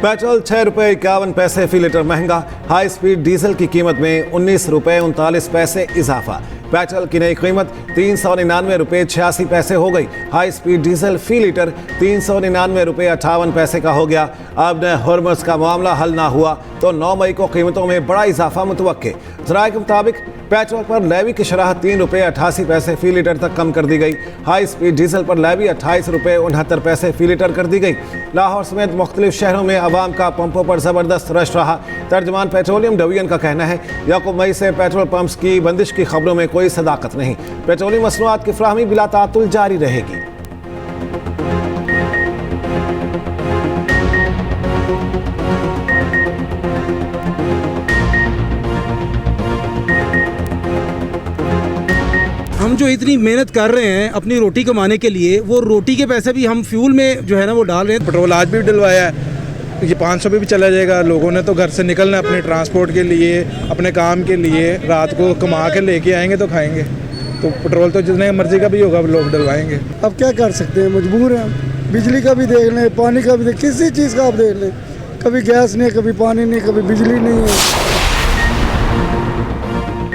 Petrol 6 रुपये 51 पैसे फी litre महंगा। हाई स्पीड डीजल की कीमत में 19 रुपये 39 पैसे इजाफा। पेट्रोल की नई कीमत 399 रुपये 86 पैसे हो गई। हाई स्पीड डीजल फी लीटर 399 रुपये 58 पैसे का हो गया। अब न हॉर्मस का मामला हल ना हुआ तो 9 मई को कीमतों में बड़ा इजाफा मुतवक्के। ज़राए के मुताबिक पेट्रोल पर लेवी की शरह 3 रुपये 88 पैसे फी लीटर तक कम कर दी गई। हाई स्पीड डीजल पर लेवी 28 रुपये 69 पैसे फी लीटर कर दी गई। लाहौर समेत मुख्तलिफ शहरों में अवाम का पंपों पर ज़बरदस्त रश रहा। तर्जमान पेट्रोलियम डिवीजन का कहना है याकूब मई से पेट्रोल पंप्स की बंदिश की खबरों में कोई सदाकत नहीं। पेट्रोलियम मसनूआत की फ्राहमी बिला तातुल जारी रहेगी। हम जो इतनी मेहनत कर रहे हैं अपनी रोटी कमाने के लिए, वो रोटी के पैसे भी हम फ्यूल में जो है ना वो डाल रहे हैं। पेट्रोल आज भी डलवाया है, ये 500 पे भी चला जाएगा। लोगों ने तो घर से निकलना अपने ट्रांसपोर्ट के लिए, अपने काम के लिए, रात को कमा के लेके आएंगे तो खाएंगे। तो पेट्रोल तो जितने मर्जी का भी होगा लोग डलवाएंगे। अब क्या कर सकते हैं, मजबूर हैं हम। बिजली का भी देख लें, पानी का भी देख, किसी चीज़ का आप देख लें, कभी गैस नहीं, कभी पानी नहीं, कभी बिजली नहीं है।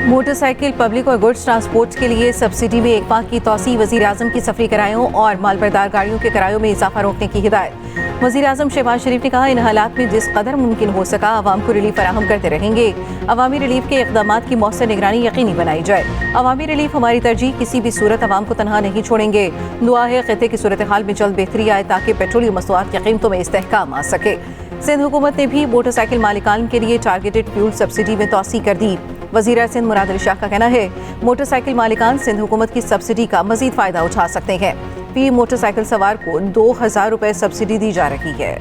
मोटरसाइकिल, पब्लिक और गुड्स ट्रांसपोर्ट के लिए सब्सिडी में 1 माह की तौसी। वज़ीर आज़म की सफरी किरायों और मालबरदार गाड़ियों के किरायों में इजाफा रोकने की हिदायत। वज़ीर आज़म शहबाज शरीफ ने कहा इन हालात में जिस कदर मुमकिन हो सका आवाम को रिलीफ फराहम करते रहेंगे। अवामी रिलीफ के इक़दामात की मौसर निगरानी यकीनी बनाई जाए। अवामी रिलीफ हमारी तरजीह, किसी भी सूरत अवाम को तनहा नहीं छोड़ेंगे। दुआ है ख़ित्ते की सूरत हाल में जल्द बेहतरी आए ताकि पेट्रोलियम मसनूआत की कीमतों में इस्तेहकाम आ सके। सिंध हुकूमत ने भी मोटरसाइकिल मालिकान के लिए टारगेटेड फ्यूल सब्सिडी में तौसी कर दी। वज़ीर सिंध मुराद अली शाह का कहना है मोटरसाइकिल मालिकान सिंध हुकूमत की सब्सिडी का मजीद फ़ायदा उठा सकते हैं। फी मोटरसाइकिल सवार को 2000 रुपये सब्सिडी दी जा रही है।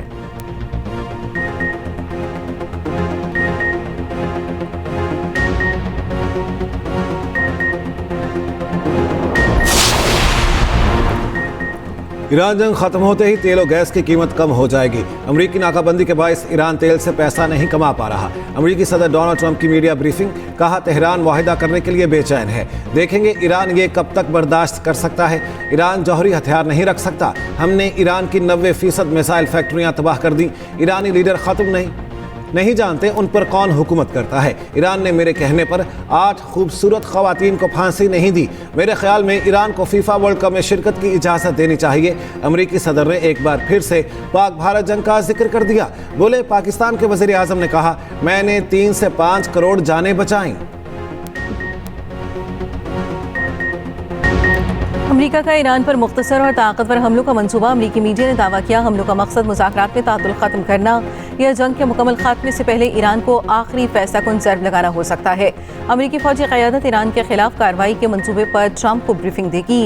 ईरान जंग खत्म होते ही तेल और गैस की कीमत कम हो जाएगी। अमरीकी नाकाबंदी के बायस ईरान तेल से पैसा नहीं कमा पा रहा। अमरीकी सदर डोनाल्ड ट्रंप की मीडिया ब्रीफिंग, कहा तेहरान मुआहिदा करने के लिए बेचैन है। देखेंगे ईरान ये कब तक बर्दाश्त कर सकता है। ईरान जौहरी हथियार नहीं रख सकता। हमने ईरान की 90% मिसाइल फैक्ट्रियां तबाह कर दी। ईरानी लीडर खत्म नहीं जानते उन पर कौन हुकूमत करता है। ईरान ने मेरे कहने पर 8 खूबसूरत ख़वातीन को फांसी नहीं दी। मेरे ख्याल में ईरान को फीफा वर्ल्ड कप में शिरकत की इजाज़त देनी चाहिए। अमरीकी सदर ने एक बार फिर से पाक भारत जंग का जिक्र कर दिया। बोले पाकिस्तान के वज़ीर आज़म ने कहा मैंने 3 से 5 करोड़ जानें बचाईं। अमरीका का ईरान पर मुख्तसर और ताकतवर हमलों का मंसूबा। अमरीकी मीडिया ने दावा किया हमलों का मकसद मुज़ाकरात में तातुल ख़त्म करना या जंग के मुकम्मल खात्मे से पहले ईरान को आखिरी फैसला कुन ज़र्ब लगाना हो सकता है। अमरीकी फौजी क़यादत ईरान के खिलाफ कार्रवाई के मंसूबे पर ट्रंप को ब्रीफिंग देगी।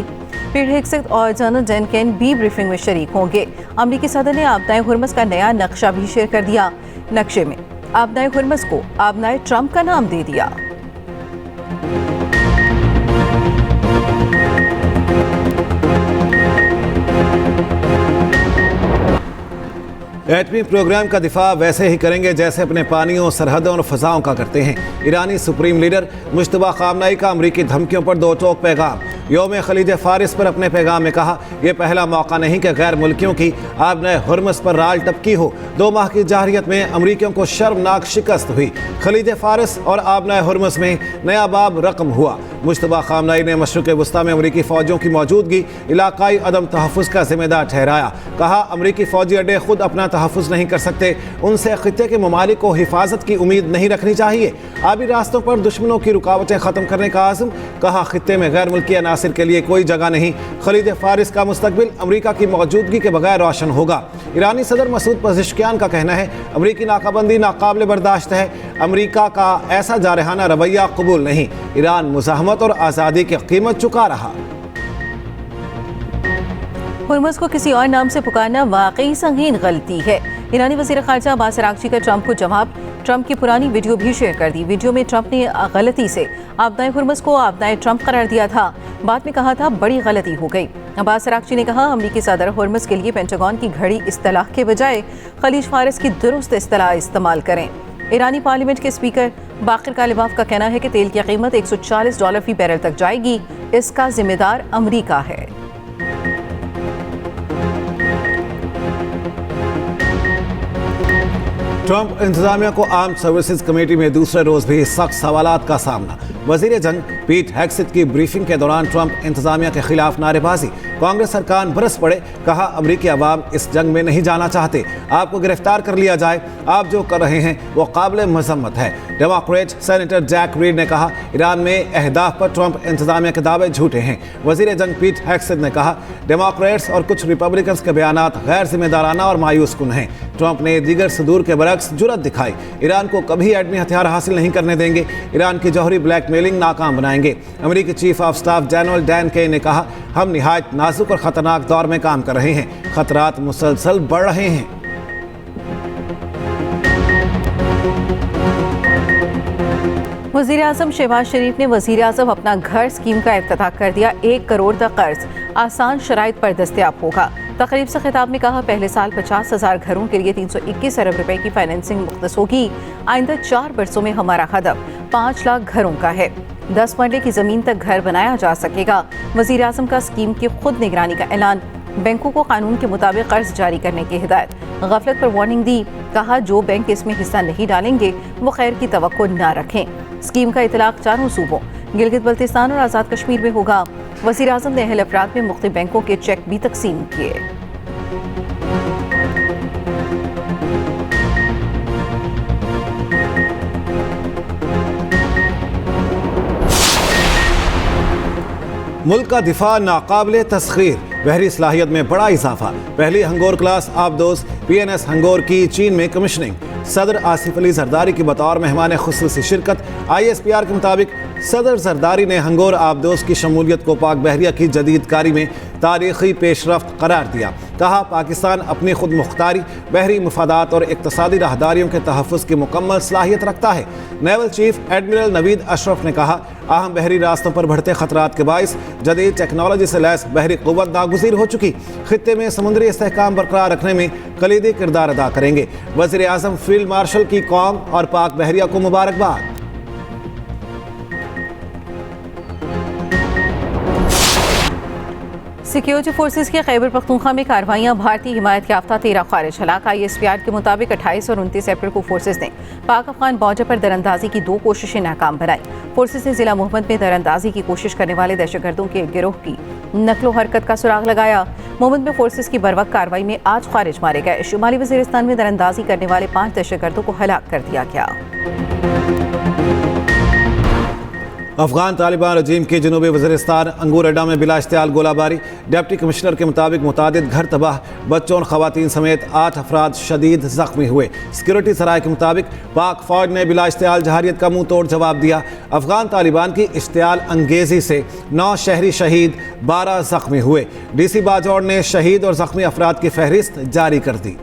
पीट हेग्सेथ और जनरल जेनकिन भी ब्रीफिंग में शरीक होंगे। अमरीकी सदर ने आबनाए हुर्मस का नया नक्शा भी शेयर कर दिया। नक्शे में आबनाए हुर्मस को आबनाए ट्रंप का नाम दे दिया। एटमी प्रोग्राम का दिफा वैसे ही करेंगे जैसे अपने पानियों, सरहदों और फ़ज़ाओं का करते हैं। ईरानी सुप्रीम लीडर मुश्तबा ख़ामनेई का अमरीकी धमकियों पर दो टोक पैगाम। योम खलीज फ़ारिस पर अपने पैगाम में कहा यह पहला मौका नहीं कि गैर मुल्कियों की आबनाए हुर्मस पर राल टपकी हो। 2 माह की जारियत में अमरीकियों को शर्मनाक शिकस्त हुई। खलीज फ़ारिस और आबनाए हुर्मस में नया बाब रकम हुआ। मुश्तबा ख़ामनेई ने मशरिक़ वस्ता में अमरीकी फ़ौजियों की मौजूदगी इलाकाई अदम तहफ़्फ़ुज़ का ज़िम्मेदार ठहराया। कहा अमरीकी फ़ौजी अड्डे खुद अपना तहफ़्फ़ुज़ नहीं कर सकते, उनसे ख़ित्ते के ममालिक को हिफाजत की उम्मीद नहीं रखनी चाहिए। आबी रास्तों पर दुश्मनों की रुकावटें ख़त्म करने का आज़म। कहा ख़ित्ते में गैर मुल्की अनासिर के लिए कोई जगह नहीं। खलीज फ़ारिस का मुस्तकबिल अमरीका की मौजूदगी के बगैर रोशन होगा। ईरानी सदर मसूद पज़ेश्कियान का कहना है अमरीकी नाकाबंदी नाकाबिल बर्दाश्त है। अमरीका का ऐसा जारहाना रवैया कबूल नहीं। ईरान मुज़ाहमत और आज़ादी की कीमत चुका रहा। हुर्मस को किसी और नाम से पुकारना वाकई संगीन गलती है। ईरानी वज़ीर ख़ारजा अब्बास अराग़ची का ट्रंप को जवाब। ट्रंप की पुरानी वीडियो भी शेयर कर दी। वीडियो में ट्रंप ने गलती से आबनाए हुर्मस को आबनाए ट्रंप करार दिया था। बाद में कहा था बड़ी गलती हो गई। अब्बास अराग़ची ने कहा अमरीकी सदर हुर्मस के लिए पेंटागन की घड़ी इस्तिलाह के बजाय खलीज फ़ारिस की दुरुस्त इस्तिलाह इस्तेमाल करें। ईरानी पार्लियामेंट के स्पीकर बाक़िर कालिबाफ का कहना है कि तेल की कीमत $140 फी बैरल तक जाएगी। इसका जिम्मेदार अमरीका है। ट्रंप इंतजामिया को आर्म्ड सर्विसेज कमेटी में दूसरे रोज भी सख्त सवालात का सामना। वजीर जंग पीट हेग्सेथ की ब्रीफिंग के दौरान ट्रंप इंतजामिया के खिलाफ नारेबाजी। कांग्रेस सरकार बरस पड़े, कहा अमरीकी अवाम इस जंग में नहीं जाना चाहते, आपको गिरफ्तार कर लिया जाए, आप जो कर रहे हैं वो काबिल मजम्मत है। डेमोक्रेट सेनेटर जैक रीड ने कहा ईरान में अहदाफ पर ट्रंप इंतजामिया के दावे झूठे हैं। वजीर जंग पीट हेग्सेथ ने कहा डेमोक्रेट्स और कुछ रिपब्लिकन्स के बयानात गैर जिम्मेदाराना और मायूस कुन हैं। ट्रंप ने दीगर सदूर के बरक्स जुरत दिखाई, ईरान को कभी एटमी हथियार हासिल नहीं करने देंगे, ईरान की जौहरी ब्लैकमेलिंग नाकाम बनाएंगे। अमेरिकी chief of staff general Dan के ने कहा हम निहायत नाजुक और खतरनाक दौर में काम कर रहे हैं, खतरात मुसलसल बढ़ रहे हैं। वज़ीर आज़म शहबाज शरीफ ने वज़ीर आज़म अपना घर स्कीम का इफ्तिताह कर दिया। 1 करोड़ तक कर्ज आसान शराइत पर दस्तयाब होगा। तकरीब से खिताब में कहा पहले साल 50,000 घरों के लिए 321 अरब रुपए की फाइनेंसिंग मुख्तस होगी। आइंदा 4 बरसों में हमारा हदफ 5 लाख घरों का है। 10 मरले की ज़मीन तक घर बनाया जा सकेगा। वज़ीर आज़म का स्कीम की खुद निगरानी का ऐलान। बैंकों को कानून के मुताबिक कर्ज जारी करने की हिदायत। गफलत पर वार्निंग दी, कहा जो बैंक इसमें हिस्सा नहीं डालेंगे वो खैर की तवक्को न रखें। स्कीम का इतलाक 4 सूबों गिलगित बल्तिस्तान और आज़ाद कश्मीर में होगा। वज़ीर आज़म ने अहल अफराद में मुख्तलिफ बैंकों के चेक भी तकसीम किए। मुल्क का दिफा नाकाबिले तस्खीर, बहरी सलाहियत में बड़ा इजाफा। पहली हंगोर क्लास आबदोज PNS हंगोर की चीन में कमिश्निंग। सदर आसिफ अली जरदारी की बतौर मेहमान खुसूसी शिरकत। ISPR के मुताबिक सदर जरदारी ने हंगोर आबदोज की शमूलियत को पाक बहरिया की जदीदकारी में तारीखी पेशरफ्त करार दिया। कहा पाकिस्तान अपनी खुद मुख्तारी, बहरी मफादात और इक्तसादी राहदारियों के तहफ़्फ़ुज़ की मुकम्मल सलाहियत रखता है। Naval chief admiral Naveed Ashraf ने कहा अहम बहरी रास्तों पर बढ़ते खतरात के बाइस जदीद टेक्नोलॉजी से लैस बहरी क़ुव्वत नागुज़ीर हो चुकी, खित्ते में समुद्री इस्तेहकाम बरकरार रखने में कलीदी किरदार अदा करेंगे। वज़ीर आज़म फील्ड मार्शल की कौम और पाक बहरिया को मुबारकबाद। सिक्योरिटी फोर्सेज की खैबर पख्तूनख्वा में कार्रवाइयां। भारतीय हिमायत याफ्ता 13 खारिज हलाक। ISPR के मुताबिक 28 और 29 अप्रैल को फोर्सेज ने पाक अफगान बॉर्डर पर दरअंदाजी की 2 कोशिशें नाकाम बनाई। फोर्सेज ने जिला मोहम्मद में दरअंदाजी की कोशिश करने वाले दहशतगर्दों के गिरोह की नकलो हरकत का सुराग लगाया। मोहम्मद में फोर्सेज की बरवक्त कार्रवाई में 8 खारिज मारे गए। शुमाली वजीरिस्तान में दरअंदाजी करने वाले 5 दहशतगर्दों को हलाक कर दिया गया। अफगान तालिबान रजीम के जनूबी वज़ीरिस्तान अंगूर अड्डा में बिला इश्तियाल गोलाबारी। डिप्टी कमिश्नर के मुताबिक मुतादिद घर तबाह, बच्चों और ख़वातीन समेत 8 अफराद शदीद ज़ख्मी हुए। सिक्योरिटी सराय के मुताबिक पाक फ़ौज ने बिला इश्तियाल जहारियत का मुंह तोड़ जवाब दिया। अफगान तालिबान की इश्तियाल अंगेज़ी से 9 शहरी शहीद, 12 ज़ख्मी हुए। DC बाजौड़ ने शहीद और ज़ख्मी अफराद की फहरिस्त जारी कर दी।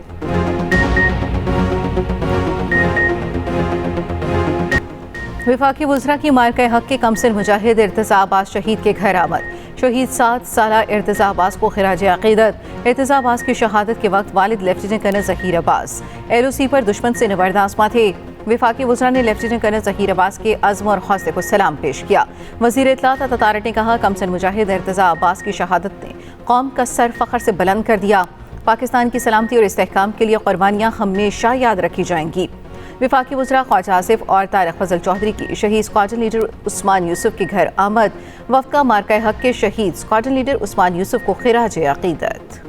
वफाकी वज़रा की मार्का हक के कमसिन मुजाहिद इर्तिज़ा अब्बास शहीद के घर आमद। शहीद 7 साला इर्तिज़ा अब्बास को खिराज अक़ीदत। इर्तिज़ा अब्बास की शहादत के वक्त वालिद lieutenant colonel Zaheer Abbas LOC पर दुश्मन से निबर्द आज़मा थे। वफाकी वज़रा ने लेफ्टिनेंट कर्नल ज़हीर अब्बास के अज़्म और हौसले को सलाम पेश किया। वज़ीर इत्तलात ततारट ने कहा कमसिन मुजाहिद इर्तिज़ा अब्बास की शहादत ने कौम का सर फ़ख्र से बुलंद कर दिया। पाकिस्तान की सलामती और इस्तेहकाम के लिए कुर्बानियाँ हमेशा याद रखी जाएंगी। वफाकी वज़रा ख्वाजा आसिफ और तारिक फजल चौधरी की शहीद स्क्वाड्रन लीडर उस्मान यूसुफ के घर आमद। वफ़द का मार्का हक के शहीद स्क्वाड्रन लीडर उस्मान यूसुफ को खिराज अक़ीदत।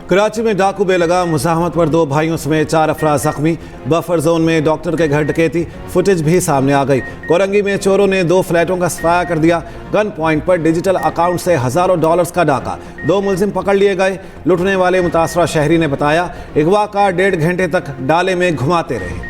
कराची में डाकू बेलगा मुज़ाहमत पर 2 भाइयों समेत 4 अफराद ज़ख्मी। बफर जोन में डॉक्टर के घर डकैती, फुटेज भी सामने आ गई। कोरंगी में चोरों ने 2 फ्लैटों का सफाया कर दिया। गन पॉइंट पर डिजिटल अकाउंट से हज़ारों डॉलर्स का डाका। 2 मुलजिम पकड़ लिए गए। लुटने वाले मुतासरा शहरी ने बताया अगवाकार 1.5 घंटे तक डाले में घुमाते रहे।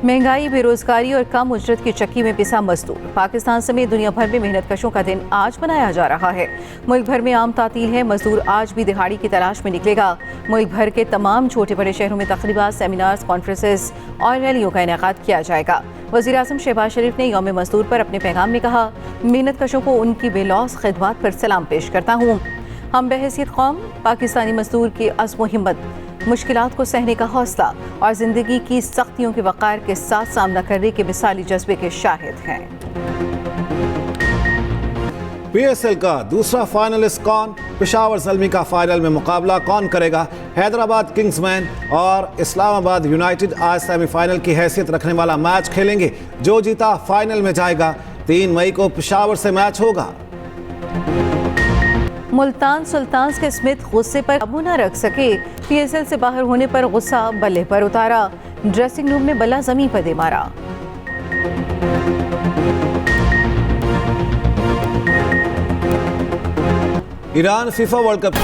महंगाई, बेरोजगारी और कम उजरत की चक्की में पिसा मजदूर। पाकिस्तान समेत दुनिया भर में मेहनत कशों का दिन आज मनाया जा रहा है। मुल्क भर में आम तातील है। मजदूर आज भी दिहाड़ी की तलाश में निकलेगा। मुल्क भर के तमाम छोटे बड़े शहरों में तकरीबात, सेमिनार्स, कॉन्फ्रेंसेस और रैलियों का इनेकाद किया जाएगा। वज़ीर आज़म शहबाज शरीफ ने यौम मजदूर पर अपने पैगाम में कहा मेहनत कशों को उनकी बेलौस खिदमत पर सलाम पेश करता हूँ। हम बहैसियत कौम पाकिस्तानी मजदूर की अज़्म व हिम्मत, मुश्किलात को सहने का हौसला और ज़िंदगी की सख्तियों के वक़ार के साथ सामना करने के मिसाली जज्बे के शाहिद हैं। PSL का दूसरा फाइनलिस्ट कौन? पेशावर ज़ल्मी का फाइनल में मुकाबला कौन करेगा? हैदराबाद किंग्समैन और इस्लामाबाद यूनाइटेड आज सेमीफाइनल की हैसियत रखने वाला मैच खेलेंगे। जो जीता फाइनल में जाएगा। 3 मई को पेशावर से मैच होगा। मुल्तान सुल्तान्स के स्मिथ गुस्से पर काबू न रख सके। PSL से बाहर होने पर गुस्सा बल्ले पर उतारा। ड्रेसिंग रूम में बल्ला जमीन पर दे मारा। Iran FIFA world cup